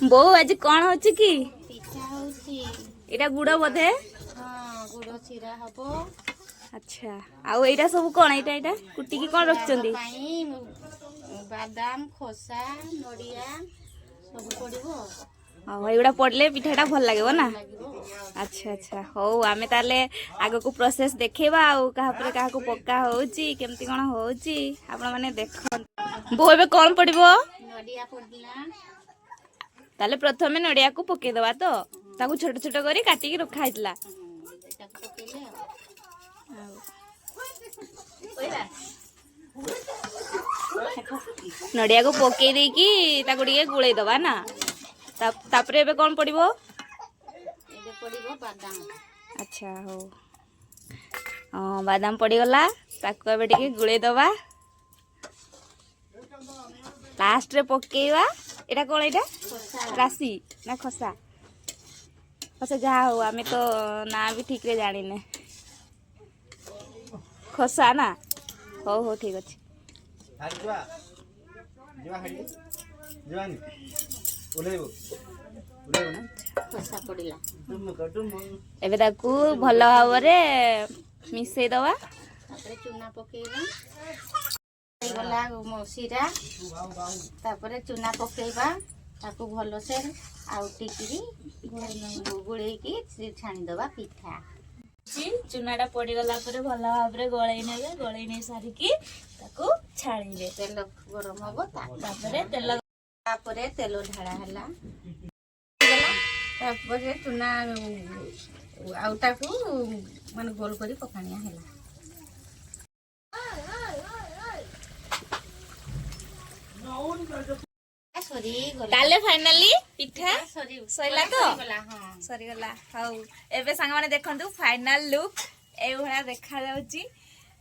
बो आज कौन होची की पिठा होची एटा गुड़ बोधे हां गुड़ चिरा हबो। अच्छा आउ एटा सब कौन एटा कुटी की कौन रखचंदी बादाम खोसा नड़िया सब पड़िबो। हाँ एगुड़ा पड़ले पिठाटा भल लगे ना। अच्छा अच्छा हौ आमे ताले आगो को प्रोसेस देखेबा आउ कहा पर कहा को पक्का होची केमती कोन होची आपण माने देखो। बो एबे कोन पड़िबो नड़िया पड़ला ताले प्रथमे नड़िया को पके दबा तो ताकू छोट छोट करी काटी की रखा हितला ताको पकेले नड़िया को पके दे की ताकू टिके गुळै दबा ना तापरे एबे कोन पड़िबो एबे पड़िबो बादाम। अच्छा हो हाँ बादाम पड़ी गला ताकू एबे टिके गुळै दबा लास्ट रे पकेवा एटा कोन एटा राशि ना खसा खसा जा हो आमे तो ना भी ठीक रे जानी ने खसा ना हो हो ठीक अछि हाजवा जीवा हडी जीवानी ओलेबो ओलेबो ना खोसा पड़ला एबे ताकू भल भावरे मिसई दवा तापरे चूना पकेइबा गला मसीरा तापरे चूना पकेइबा ताकू भलो से आउ टिकरी गुळै की छाणी दबा पिठा चूनाटा पड़ी गला परे भल भावरे गळै नेबे गळै नै सारी की ताकू छाणीबे तेल गरम हबो तापरे तेल तापरे तेल ढाळा हला तापरे चूना आउटा को माने गोल करी पकानिया हला सरी गला ताले फाइनली पिठा सरी सैला तो गला हां सरी गला हाउ एबे संग माने देखंतु फाइनल लुक ए भला देखा जाउची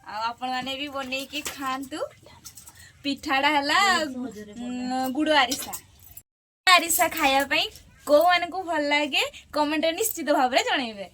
आ आपण माने भी बनै की खांतु पिठाडा हला गुड़ आरिसा खाया पई को माने को भल लागे कमेंट निश्चित भाव रे जणैबे।